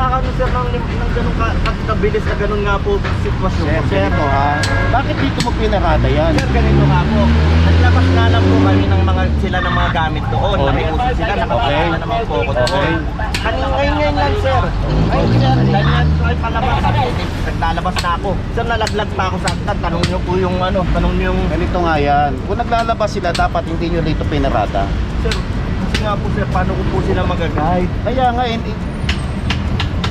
nakakano sir ng ganun kabilis na ganun nga po sitwasyon. Sir, ganito ha. Bakit dito mo pinarada yan? Sir, ganito nga po. Naglabas nga lang po kami ng mga sila ng mga gamit doon. Nakiusap sila, nakapagana naman po ako doon. Ngayon lang sir. Ay sir, ganyan po ay palabas. Naglalabas na ako. Sir, nalaglag pa ako sa agtan. Tanong nyo po yung ano, tanong nyo yung... Ganito nga yan. Kung naglalabas sila, dapat hindi nyo dito pinarada. Sir, kasi nga po sir, paano ko po sila mag-guide? Kaya nga, hindi.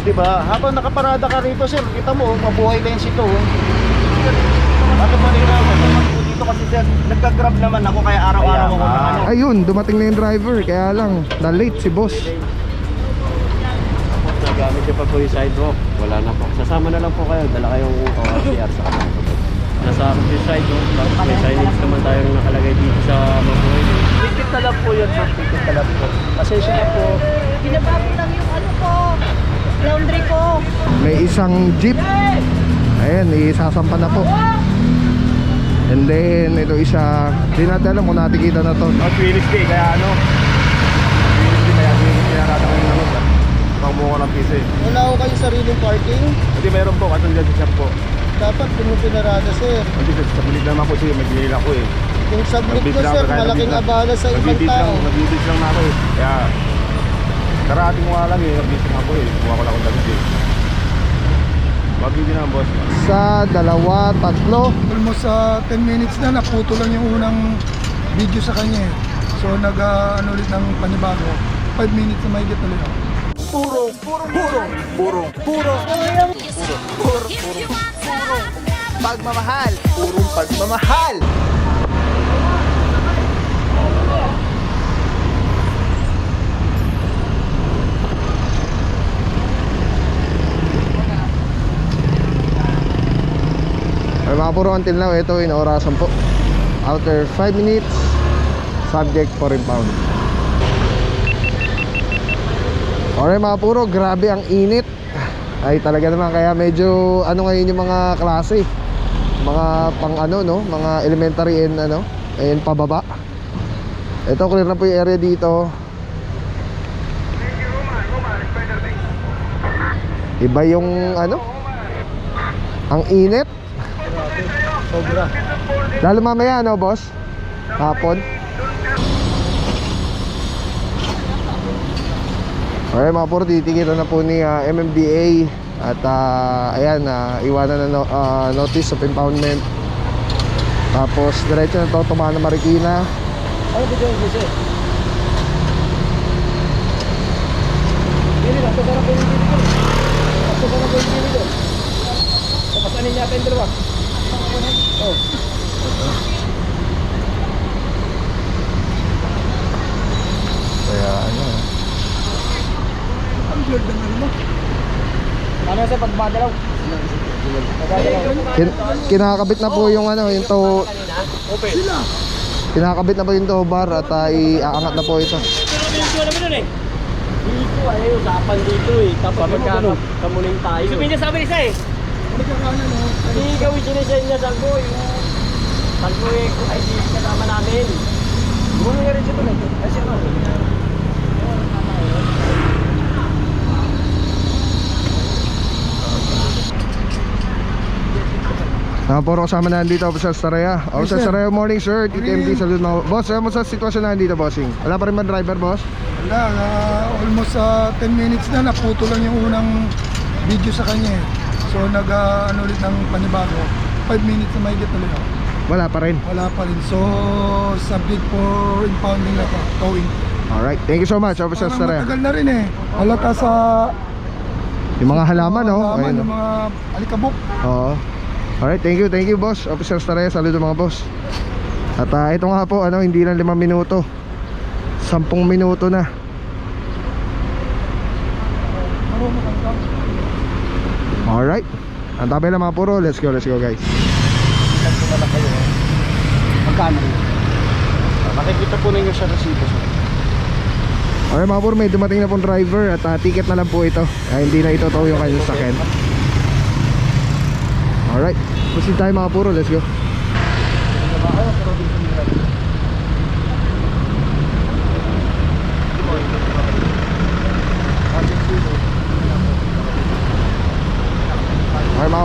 Diba? Habang nakaparada ka rito, sir, kita mo, mabuhay lens ito. Ano ba nila po dito kasi sir, nagka-grab naman ako kaya araw-araw ako na ano. Ayun, dumating na yung driver. Kaya lang, na-late si boss. Nagamit niyo pa po yung sidewalk, wala na po. Sasama na lang po kayo, dala kayong ORCR sa kanila po. Nasa yung sidewalk, may signage naman tayong nakalagay dito sa Mabuhay. Ticket na lang po yun sir, ticket na lang po. Pasensya na po. Binabago lang yung ano ko, laundry ko. May isang jeep. Ayan, isasampa na po. And then, ito isa. Di natin alam kung natikita na to. Wednesday, kaya ano? Wednesday, kaya pinarada ko yung ano. Pangmungo ng piso eh. Wala ko kayong sariling parking. Hindi meron po, katong dyan sa shop po. Dapat kung mo pinarada, sir. Hindi, sa bilid naman po siya, mag-bilid ako eh. Yung submit ko, sir, malaking abala sa ibang tao. Nag-bid lang na ako eh. Kaya, karating mo nga lang eh, nag-bid lang ako eh. Kuha ko lang akong damit eh. Mag-bid na boss. Sa dalawa, tatlo. Almost 10 minutes na, naputo lang yung unang video sa kanya eh. So ano ulit ng panibago, 5 minutes na may get ulit ako. Pagmamahal, purong pagmamahal. Ay mga puro, until now, ito inaorasan po. After 5 minutes, subject for impound. Alright mga puro, grabe ang init. Ay talaga naman, kaya medyo ano ngayon yung mga klase, mga pang ano no, mga elementary and ano, and pababa. Ito clear na po yung area dito. Iba yung ano, ang init. Sobra. Lalo mamaya no boss, hapon. Okay mga puro, titikitan na po ni MMDA. At ayan, iwanan na notice of impoundment. Tapos diretso na ito, tumahan na Marikina. Ano ba dyan gusto? Hindi lang, ito parang pwede dito. Ito parang pwede dito. Papasanin niya tender ba? Oh. Kaya ano, Ang blurred ng ano mo. Ano sa pagmadalaw? kinakabit na po yung ano, yung to, Sila! kinakabit na po yung tow bar at iaangat na po ito. Dito ay usapan dito eh. Tapos magkano? Kamuning tayo. Sabi niya sabi isa eh. Nagkakaano no? Hindi gawin siya niya sa ko yung Salvo eh, ay di kasama namin. Gumawa nga rin siya doon eh. Ay siya doon. Puro kasama na dito, Officer Saraya. Officer Saraya, morning sir. TTMD, salute mo. Boss, ano sa sitwasyon na dito, bossing? Wala pa rin ba driver, boss? Wala, almost 10 minutes na, naputo lang yung unang video sa kanya eh. So ano ulit ng panibago, 5 minutes na may get ulit ako. Wala pa rin. Wala pa rin. So subject for impounding na to, towing. Alright, thank you so much, Officer Parang Saraya. matagal na rin eh. Halata sa Yung mga halaman, no? halaman, Ayun, yung mga alikabok. Oo. Alright, thank you boss. Officer Staraya, saludo mga boss. At ito nga po, ano, hindi lang 5 minuto, 10 minuto na. Alright, ang tabi lang mga puro. Let's go guys. Magkano? Makikita po ninyo sa resibo. Alright mga puro, may dumating na pong driver. At ticket na lang po ito. Hindi na ito yung kanyang sakyan. Alright, proceed tayo mga puro. Let's go.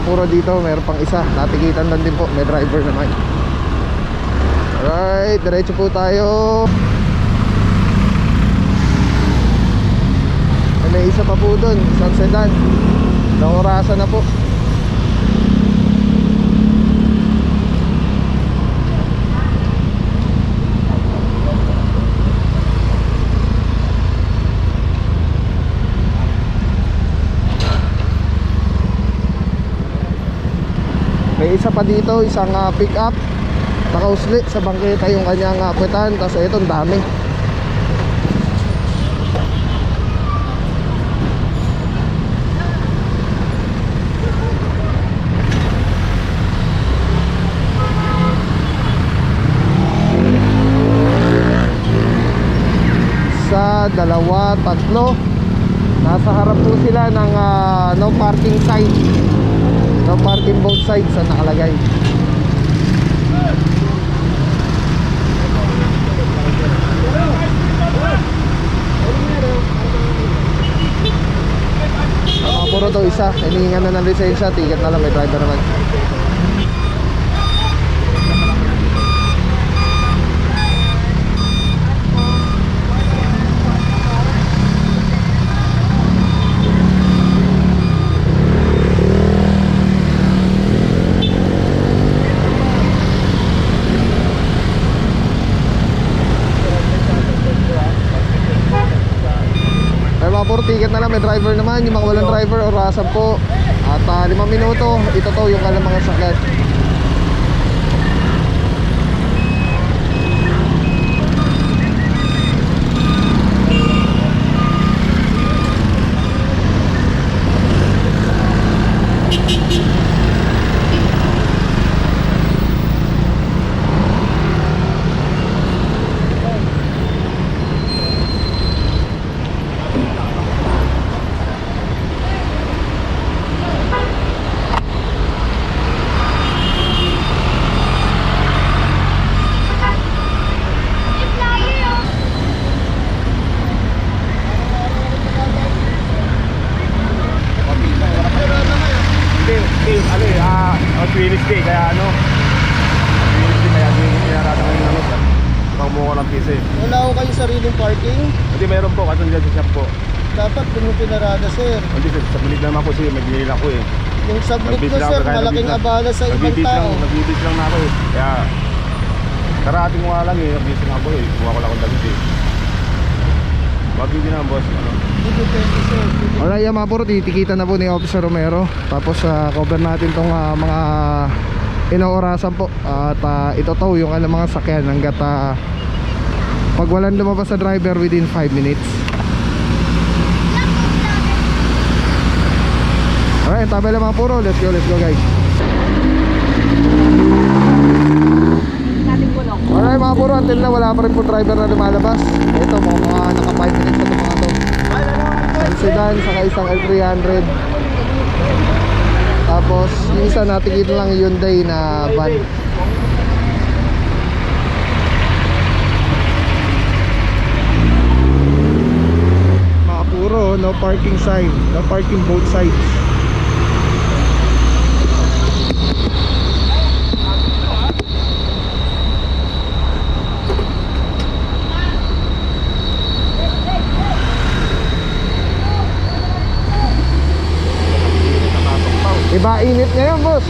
puro dito, meron pang isa. Natikitan lang din po, may driver naman. Alright, diretso po tayo. May isa pa po dun, isang sedan. Naorasan na po. May isa pa dito, isang pick up. Nakausli sa bangketa yung kanyang kwetan. Tapos ito, ang dami. Isa, dalawa, tatlo. Nasa harap po sila ng no parking sign. No parking both sides ang nakalagay. Puro to isa, hinihingan na ng lisensya, ticket na lang, may driver naman. Puro ticket na lang, may driver naman. Yung mga walang driver, orasan po. At 5 minuto, ito to yung kalang mga sakit. Wednesday, kaya Wednesday, kaya hindi pinarada ng pang mukha ng piso eh. Wala ko kayo sariling parking. Hindi meron po, katong dyan sa shop po. Dapat kung yung pinarada, sir. Hindi, sa bilig naman po siya, mag-ginil ako eh. Yung submit ko, sir, malaking abala sa ibang Nagbibis tao. nagbibis lang na ako eh. Kaya, karating ko nga lang eh, nagbibis lang ako eh. Kuha ko lang akong damit eh. Magbibis na ang boss. Depende, sir. Alright, yung mga puro, titikitan na po ni Officer Romero. Tapos cover natin tong mga inoorasan po. At ito to yung mga sakyan hanggat pag walang lumabas sa driver within 5 minutes. Alright, tabi lang mga puro. Let's go guys. Alright mga puro, until na wala pa rin po driver na lumalabas. Ito mga naka 5 minutes na mga to. Isang sedan, saka isang L300. Tapos yung isa natikita lang Hyundai na van. Mga puro, no parking sign, no parking both sides. Iba init ngayon, boss.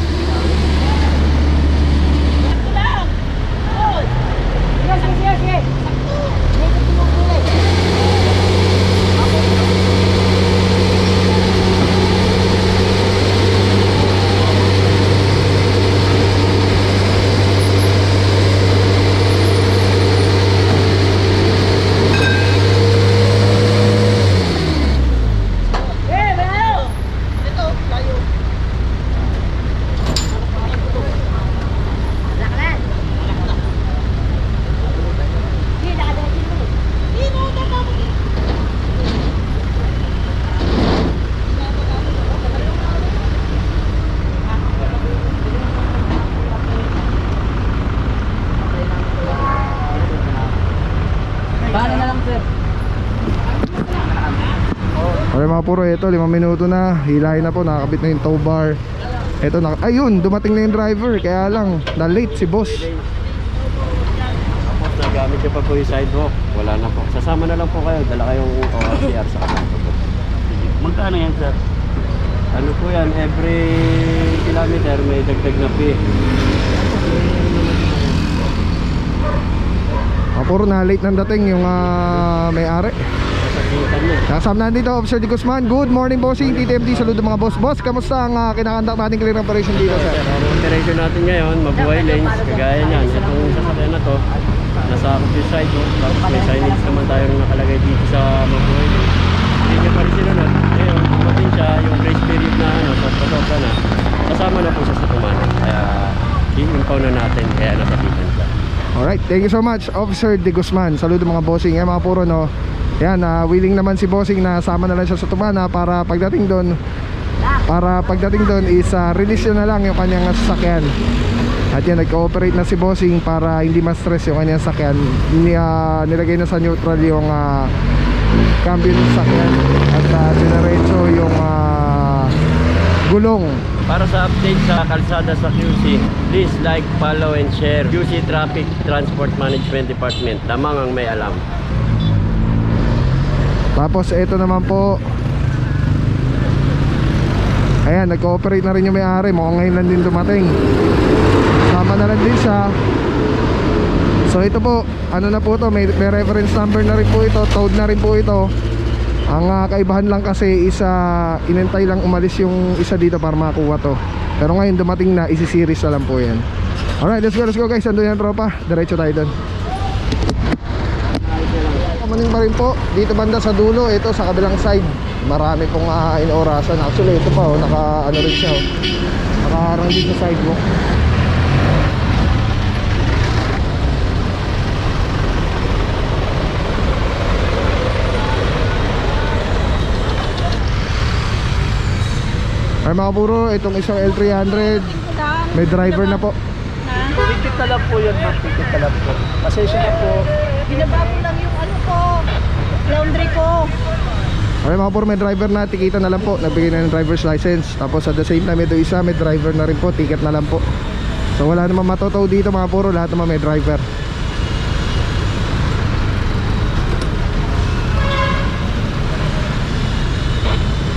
Okay mga puro, ito 5 minuto na. Hilahin na po, nakakabit na yung tow bar. Ito na, ayun, dumating na yung driver. Kaya lang, na-late si boss. Tapos nagamit niyo pa po yung sidewalk. Wala na po. Sasama na lang po kayo. Dala kayong ORCR sa kanal po. Magkano yan, sir? Ano po yan? Every kilometer may dagdag na fee. Puro na late nang dating yung may-ari. Sasagutan niya. Kasama na dito, Officer De Guzman. Good morning, bossing. TTMD, saludo mga boss. Boss, kamusta ang kinakandak natin clear operation dito, sir? Ang operation natin ngayon, mabuhay lanes, kagaya niyan. Itong sasakyan na to, nasa countryside, no? Tapos may signage naman tayong nakalagay dito sa mabuhay lanes. Hindi niya pa rin sinunod. Ngayon, dumating siya, yung grace period na sobra na, kasama na po siya sa tumanan. Kaya, i-impound na natin, kaya nasabitan siya. Alright, thank you so much, Officer De Guzman. Saludo mga bossing. Mga puro, no? Yan, willing naman si bossing na sama na lang siya sa tumana para pagdating doon is release yun na lang yung kanyang sasakyan. At yan, nag-cooperate na si bossing para hindi ma-stress yung kanyang sasakyan. Nilagay na sa neutral yung cambio ng sasakyan at dinerecho yung gulong. Para sa update sa kalsada sa QC, please like, follow, and share. QC Traffic Transport Management Department. Lamang ang may alam. Tapos ito naman po, ayan, nag-cooperate na rin yung may-ari. Mukhang ngayon lang din dumating. Sama na lang din siya. So ito po, ano na po to, may reference number na rin po ito, towed na rin po ito. Ang kaibahan lang kasi is inintay lang umalis yung isa dito para makakuha to. Pero ngayon dumating na, isi-series na lang po yan. Alright, let's go guys. Ando yan tropa, diretso tayo doon. Kamaning pa rin po, dito banda sa dulo, ito sa kabilang side. Marami pong inorasan. Actually ito pa, naka ano rin siya, nakaharang dito sa sidewalk. Ay mga puro, itong isang L300 may driver na po. Tikit na lang po yun, ma'am. Tikit na lang po. Pasensya na po. Binaba ko lang yung ano ko, laundry ko. Ay mga puro, may driver na, tikita na lang po. Nagbigay na ng driver's license. Tapos at the same time, ito isa, may driver na rin po. Ticket na lang po. So wala naman matotow dito mga puro, lahat naman may driver.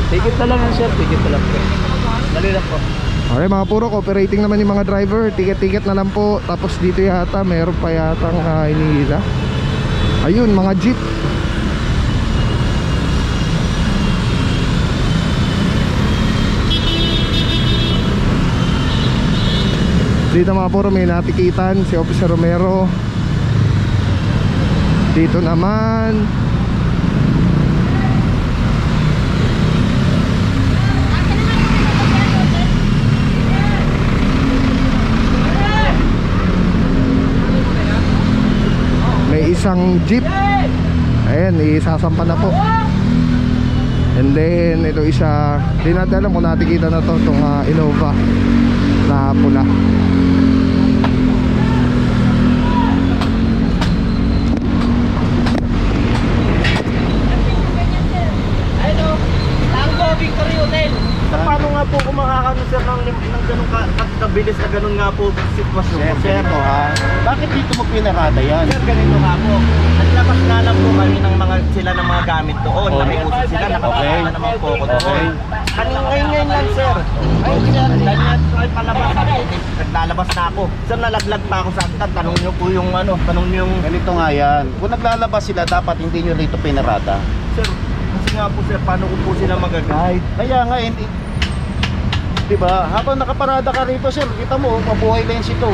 Tikit na lang yan, sir. Tikit na lang po. Dali lang po. Okay mga puro, cooperating naman yung mga driver. Ticket-ticket na lang po. Tapos dito yata, meron pa yata hinihila. Ayun, mga jeep. Dito mga puro, may natikitan si Officer Romero. Dito naman may isang jeep. Ayan, isasampa na po. And then ito isa, di natin alam kung natikita na to, itong Innova na pula. Tango, Victory Hotel. Paano nga po kung makakano, sir, ng ganun kabilis na ganun nga po sitwasyon po, sir? Bakit dito mo pinarada yan? Sir, ganito nga po. Naglabas nga lang po kami ng sila ng mga gamit doon. Nakiusap sila, nakapagpapala ng mga poko doon. Ngayon lang, sir. Ayun, sir, dahil nga ay palabas sa akin. Naglalabas na ako. Sir, nalaglag pa ako sa akin. Tanong nyo po yung tanong nyo yung... Ganito nga yan. Kung naglalabas sila, dapat hindi nyo rito pinarada. Sir, kasi nga po, sir, paano ko po sila mag-guide? Kaya nga, hindi... Diba? Habang nakaparada ka rito, sir, kita mo, mabuhay lens ito.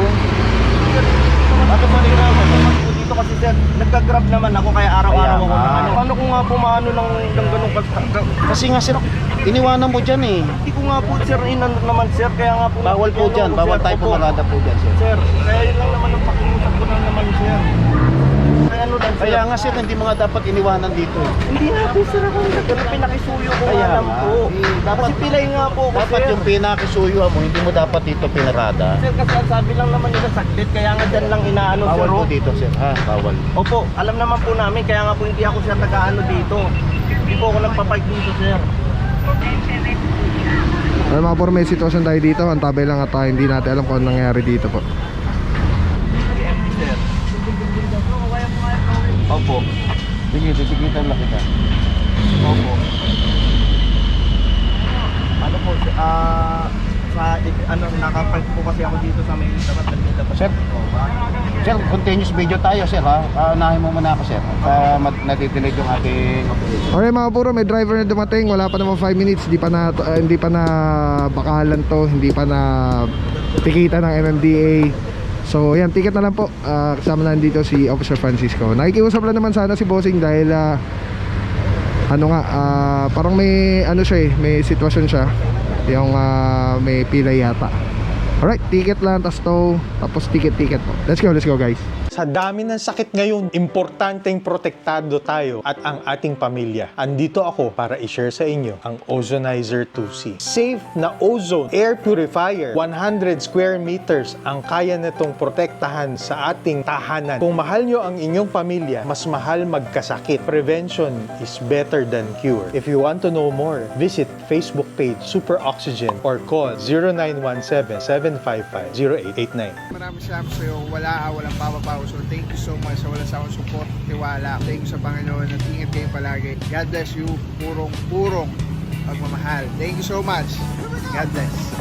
Bakit maniraman naman po dito kasi, sir, nagka-grab naman ako kaya araw-araw Kaya ako nga. na paano ko nga po maano ng ganong Kasi nga, sir, iniwanan mo dyan eh. hindi ko nga po, sir, inano naman, sir, kaya nga po... Bawal po dyan. Ano, Bawal sir, tayo opo. pumarada po dyan, sir. Sir, kaya yun lang naman ang pakiusap ko lang naman, sir. Kaya ano lang, sir. Kaya nga, sir, hindi mga dapat iniwanan dito eh. Hindi nga po, sir, ako nagkano pinakisuyo ko Kaya nga lang nga. po. Dapat- Kasi pilay nga po ako, Dapat sir. yung pinakisuyuan mo, hindi mo dapat dito pinarada. Sir, kasi ang sabi lang naman nila saglit, kaya nga dyan lang inaano, sir. Bawal po oh. dito, sir. Ha? Bawal. Opo, alam naman po namin, kaya nga po hindi ako sir nag-aano dito. Hindi po ako nagpapark dito, sir. Ay mga puro, may sitwasyon tayo dito. Antabay lang at hindi natin alam kung ano nangyari dito po. Sir. Opo. Sige, titikitan lang kita. Opo. Ano po, nakapark po kasi ako dito sa may dapat nagdadapat. Sir, sir, continuous video tayo, sir, ha? Unahin mo muna ako, sir. Natitinid yung ating... Okay mga puro, may driver na dumating. Wala pa naman 5 minutes. Hindi pa na bakalan to. Hindi pa na tikita ng MMDA. So yan, ticket na lang po. Kasama na dito si Officer Francisco. Nakikiusap lang naman sana si Bossing dahil parang may may sitwasyon siya. Yung may pila yata. Alright, ticket lang, tapos ticket po. Let's go guys. Sa dami ng sakit ngayon, importanteng protektado tayo at ang ating pamilya. Andito ako para i-share sa inyo ang Ozonizer 2C. Safe na ozone air purifier. 100 square meters ang kaya nitong protektahan sa ating tahanan. Kung mahal nyo ang inyong pamilya, mas mahal magkasakit. Prevention is better than cure. If you want to know more, visit Facebook page Super Oxygen or call 0917-755-0889. Maraming salamat sa iyo. Walang papapaw. So thank you so much sa wala sa akong support, tiwala. Thank you sa Panginoon at ingat kayo palagi. God bless you. Purong pagmamahal. Thank you so much. God bless.